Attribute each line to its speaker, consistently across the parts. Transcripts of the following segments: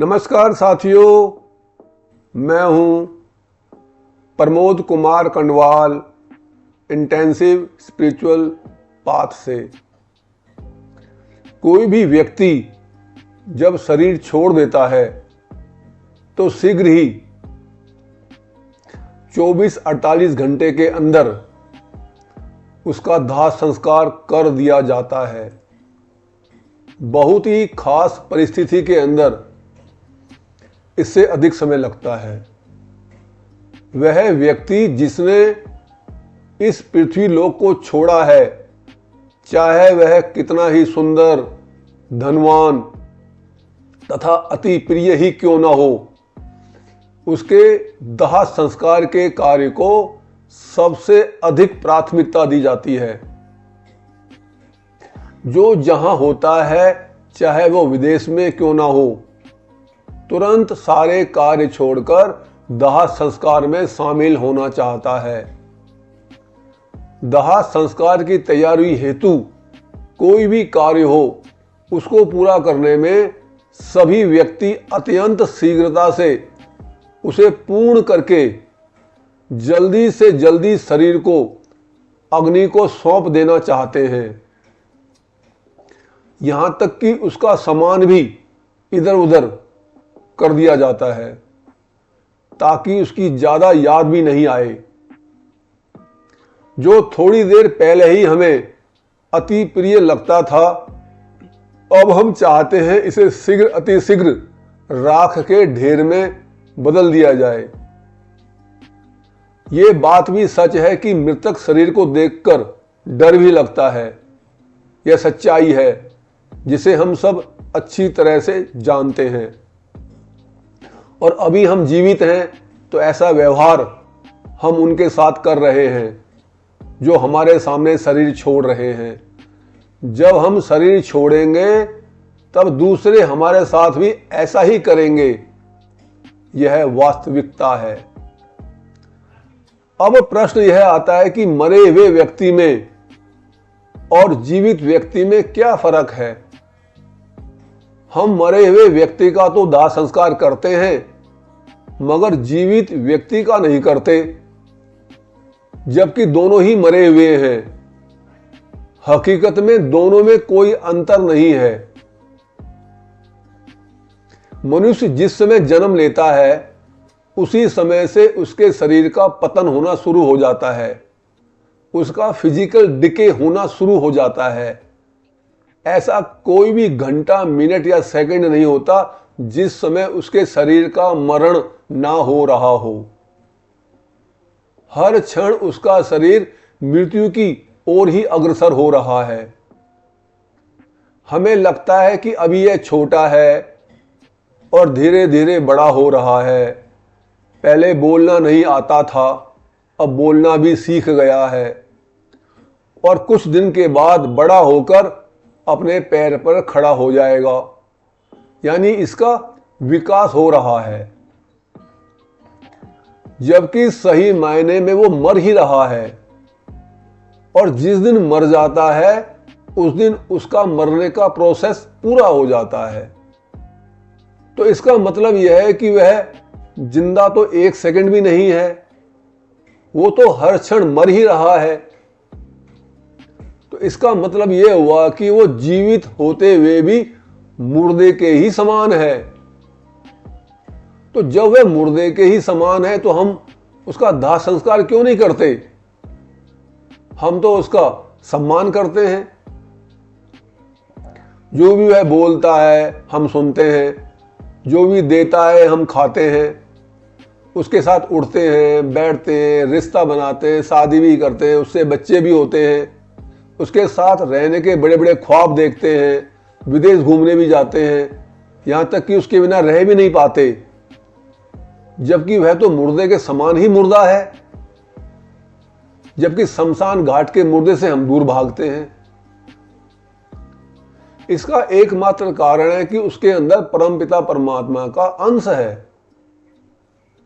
Speaker 1: नमस्कार साथियों, मैं हूं Pramod Kumar Kandwal intensive spiritual path से। कोई भी व्यक्ति जब शरीर छोड़ देता है तो शीघ्र ही 24-48 घंटे के अंदर उसका दाह संस्कार कर दिया जाता है। बहुत ही खास परिस्थिति के अंदर इससे अधिक समय लगता है। वह व्यक्ति जिसने इस पृथ्वी लोक को छोड़ा है, चाहे वह कितना ही सुंदर, धनवान तथा अति प्रिय ही क्यों न हो, उसके दाह संस्कार के कार्य को सबसे अधिक प्राथमिकता दी जाती है। जो जहां होता है, चाहे वो विदेश में क्यों ना हो, तुरंत सारे कार्य छोड़कर दाह संस्कार में शामिल होना चाहता है। दाह संस्कार की तैयारी हेतु कोई भी कार्य हो, उसको पूरा करने में सभी व्यक्ति अत्यंत शीघ्रता से उसे पूर्ण करके जल्दी से जल्दी शरीर को अग्नि को सौंप देना चाहते हैं। यहां तक कि उसका सामान भी इधर उधर कर दिया जाता है ताकि उसकी ज्यादा याद भी नहीं आए। जो थोड़ी देर पहले ही हमें अति प्रिय लगता था, अब हम चाहते हैं इसे शीघ्र अति शीघ्र राख के ढेर में बदल दिया जाए। ये बात भी सच है कि मृतक शरीर को देखकर डर भी लगता है। यह सच्चाई है जिसे हम सब अच्छी तरह से जानते हैं। और अभी हम जीवित हैं तो ऐसा व्यवहार हम उनके साथ कर रहे हैं जो हमारे सामने शरीर छोड़ रहे हैं। जब हम शरीर छोड़ेंगे तब दूसरे हमारे साथ भी ऐसा ही करेंगे। यह वास्तविकता है। अब प्रश्न यह आता है कि मरे हुए व्यक्ति में और जीवित व्यक्ति में क्या फर्क है। हम मरे हुए व्यक्ति का तो दाह संस्कार करते हैं, मगर जीवित व्यक्ति का नहीं करते, जबकि दोनों ही मरे हुए हैं। हकीकत में दोनों में कोई अंतर नहीं है। मनुष्य जिस समय जन्म लेता है उसी समय से उसके शरीर का पतन होना शुरू हो जाता है, उसका फिजिकल डिके होना शुरू हो जाता है। ऐसा कोई भी घंटा, मिनट या सेकंड नहीं होता जिस समय उसके शरीर का मरण ना हो रहा हो। हर क्षण उसका शरीर मृत्यु की ओर ही अग्रसर हो रहा है। हमें लगता है कि अभी यह छोटा है और धीरे धीरे बड़ा हो रहा है। पहले बोलना नहीं आता था, अब बोलना भी सीख गया है और कुछ दिन के बाद बड़ा होकर अपने पैर पर खड़ा हो जाएगा। यानी इसका विकास हो रहा है, जबकि सही मायने में वो मर ही रहा है। और जिस दिन मर जाता है उस दिन उसका मरने का प्रोसेस पूरा हो जाता है। तो इसका मतलब यह है कि वह जिंदा तो एक सेकंड भी नहीं है, वो तो हर क्षण मर ही रहा है। तो इसका मतलब यह हुआ कि वो जीवित होते हुए भी मुर्दे के ही समान है। तो जब वह मुर्दे के ही समान है तो हम उसका दाह संस्कार क्यों नहीं करते? हम तो उसका सम्मान करते हैं। जो भी वह बोलता है हम सुनते हैं, जो भी देता है हम खाते हैं, उसके साथ उठते हैं, बैठते हैं, रिश्ता बनाते हैं, शादी भी करते हैं, उससे बच्चे भी होते हैं, उसके साथ रहने के बड़े बड़े ख्वाब देखते हैं, विदेश घूमने भी जाते हैं, यहां तक कि उसके बिना रह भी नहीं पाते, जबकि वह तो मुर्दे के समान ही मुर्दा है। जबकि शमशान घाट के मुर्दे से हम दूर भागते हैं। इसका एकमात्र कारण है कि उसके अंदर परमपिता परमात्मा का अंश है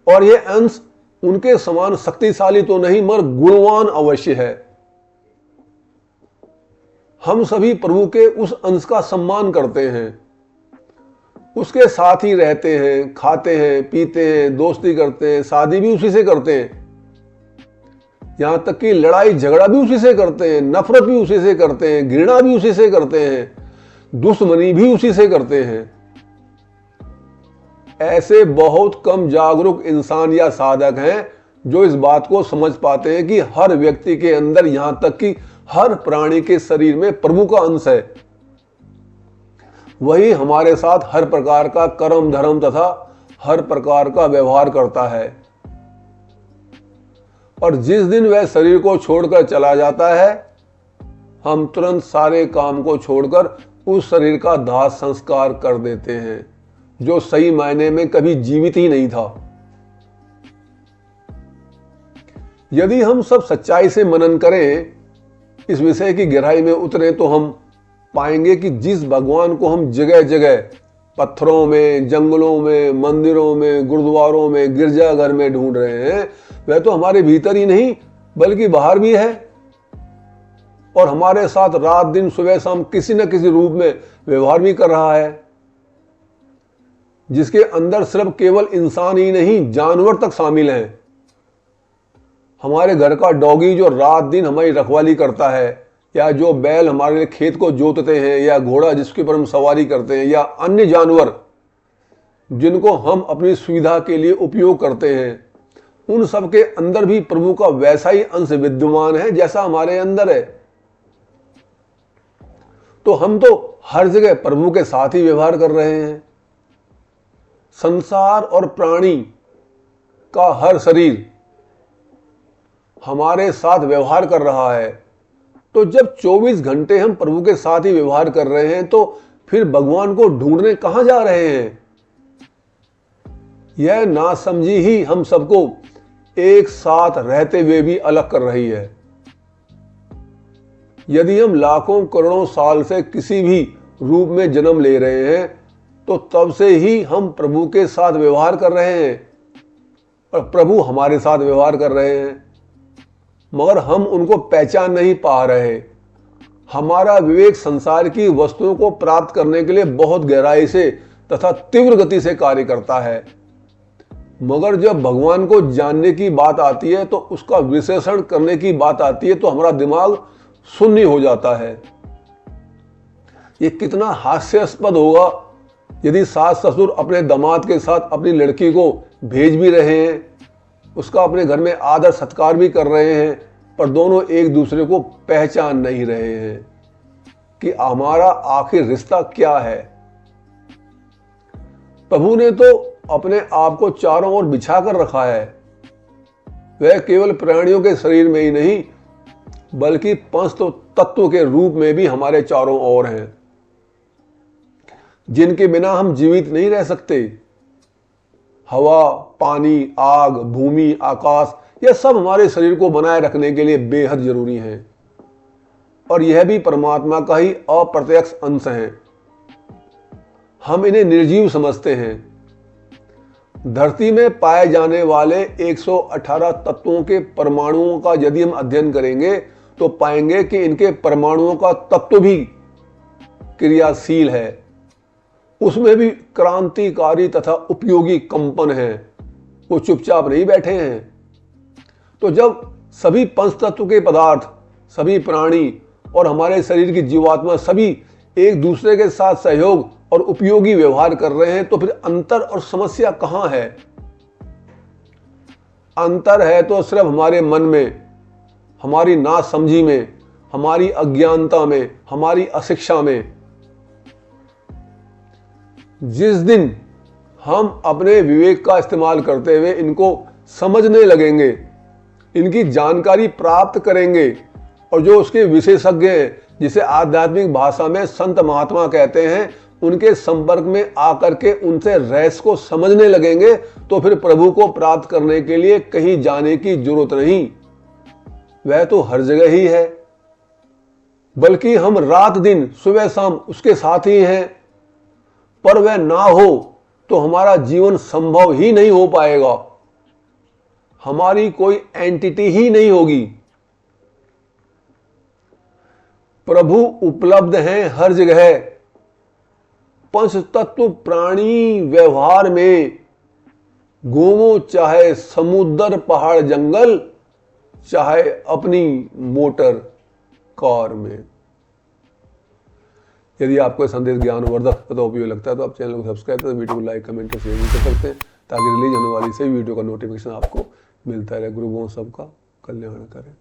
Speaker 1: और यह अंश उनके समान शक्तिशाली तो नहीं मगर गुणवान अवश्य है। हम सभी प्रभु के उस अंश का सम्मान करते हैं। उसके साथ ही रहते हैं, खाते हैं, पीते हैं, दोस्ती करते हैं, शादी भी उसी से करते हैं, यहां तक कि लड़ाई झगड़ा भी उसी से करते हैं, नफरत भी उसी से करते हैं, घृणा भी उसी से करते हैं, दुश्मनी भी उसी से करते हैं। ऐसे बहुत कम जागरूक इंसान या साधक हैं जो इस बात को समझ पाते हैं कि हर व्यक्ति के अंदर, यहां तक कि हर प्राणी के शरीर में प्रभु का अंश है। वही हमारे साथ हर प्रकार का कर्म धर्म तथा हर प्रकार का व्यवहार करता है। और जिस दिन वह शरीर को छोड़कर चला जाता है, हम तुरंत सारे काम को छोड़कर उस शरीर का दाह संस्कार कर देते हैं, जो सही मायने में कभी जीवित ही नहीं था। यदि हम सब सच्चाई से मनन करें, इस विषय की गहराई में उतरे, तो हम पाएंगे कि जिस भगवान को हम जगह जगह पत्थरों में, जंगलों में, मंदिरों में, गुरुद्वारों में, गिरजाघर में ढूंढ रहे हैं, वह तो हमारे भीतर ही नहीं बल्कि बाहर भी है और हमारे साथ रात दिन सुबह शाम किसी न किसी रूप में व्यवहार भी कर रहा है, जिसके अंदर सिर्फ केवल इंसान ही नहीं, जानवर तक शामिल हैं। हमारे घर का डॉगी जो रात दिन हमारी रखवाली करता है, या जो बैल हमारे लिए खेत को जोतते हैं, या घोड़ा जिसके ऊपर हम सवारी करते हैं, या अन्य जानवर जिनको हम अपनी सुविधा के लिए उपयोग करते हैं, उन सब के अंदर भी प्रभु का वैसा ही अंश विद्यमान है जैसा हमारे अंदर है। तो हम तो हर जगह प्रभु के साथ ही व्यवहार कर रहे हैं। संसार और प्राणी का हर शरीर हमारे साथ व्यवहार कर रहा है। तो जब 24 घंटे हम प्रभु के साथ ही व्यवहार कर रहे हैं, तो फिर भगवान को ढूंढने कहां जा रहे हैं? यह नासमझी ही हम सबको एक साथ रहते हुए भी अलग कर रही है। यदि हम लाखों करोड़ों साल से किसी भी रूप में जन्म ले रहे हैं, तो तब से ही हम प्रभु के साथ व्यवहार कर रहे हैं और प्रभु हमारे साथ व्यवहार कर रहे हैं, मगर हम उनको पहचान नहीं पा रहे। हमारा विवेक संसार की वस्तुओं को प्राप्त करने के लिए बहुत गहराई से तथा तीव्र गति से कार्य करता है, मगर जब भगवान को जानने की बात आती है, तो उसका विश्लेषण करने की बात आती है, तो हमारा दिमाग शून्य हो जाता है। ये कितना हास्यास्पद होगा यदि सास ससुर अपने दामाद के साथ अपनी लड़की को भेज भी रहे हैं, उसका अपने घर में आदर सत्कार भी कर रहे हैं, पर दोनों एक दूसरे को पहचान नहीं रहे हैं कि हमारा आखिर रिश्ता क्या है। प्रभु ने तो अपने आप को चारों ओर बिछा कर रखा है। वह केवल प्राणियों के शरीर में ही नहीं, बल्कि पंच तत्व के रूप में भी हमारे चारों ओर हैं, जिनके बिना हम जीवित नहीं रह सकते। हवा, पानी, आग, भूमि, आकाश, यह सब हमारे शरीर को बनाए रखने के लिए बेहद जरूरी हैं, और यह भी परमात्मा का ही अप्रत्यक्ष अंश है। हम इन्हें निर्जीव समझते हैं। धरती में पाए जाने वाले 118 तत्वों के परमाणुओं का यदि हम अध्ययन करेंगे, तो पाएंगे कि इनके परमाणुओं का तत्व भी क्रियाशील है। उसमें भी क्रांतिकारी तथा उपयोगी कंपन है, वो चुपचाप नहीं बैठे हैं। तो जब सभी पंच तत्व के पदार्थ, सभी प्राणी और हमारे शरीर की जीवात्मा सभी एक दूसरे के साथ सहयोग और उपयोगी व्यवहार कर रहे हैं, तो फिर अंतर और समस्या कहां है? अंतर है तो सिर्फ हमारे मन में, हमारी नासमझी में, हमारी अज्ञानता में, हमारी अशिक्षा में। जिस दिन हम अपने विवेक का इस्तेमाल करते हुए इनको समझने लगेंगे, इनकी जानकारी प्राप्त करेंगे, और जो उसके विशेषज्ञ हैं, जिसे आध्यात्मिक भाषा में संत महात्मा कहते हैं, उनके संपर्क में आकर के उनसे रहस्य को समझने लगेंगे, तो फिर प्रभु को प्राप्त करने के लिए कहीं जाने की जरूरत नहीं। वह तो हर जगह ही है, बल्कि हम रात दिन सुबह शाम उसके साथ ही हैं। पर वह ना हो तो हमारा जीवन संभव ही नहीं हो पाएगा, हमारी कोई एंटिटी ही नहीं होगी। प्रभु उपलब्ध हैं हर जगह, पंच तत्व प्राणी व्यवहार में घूमो, चाहे समुद्र पहाड़ जंगल, चाहे अपनी मोटर कार में। यदि आपको संदेश ज्ञानवर्धक तथा उपयोगी लगता है तो आप चैनल को सब्सक्राइब करें, वीडियो को लाइक, कमेंट और शेयर भी कर सकते हैं, ताकि रिलीज होने वाली सभी वीडियो का नोटिफिकेशन आपको मिलता रहे। गुरु सबका कल्याण करें।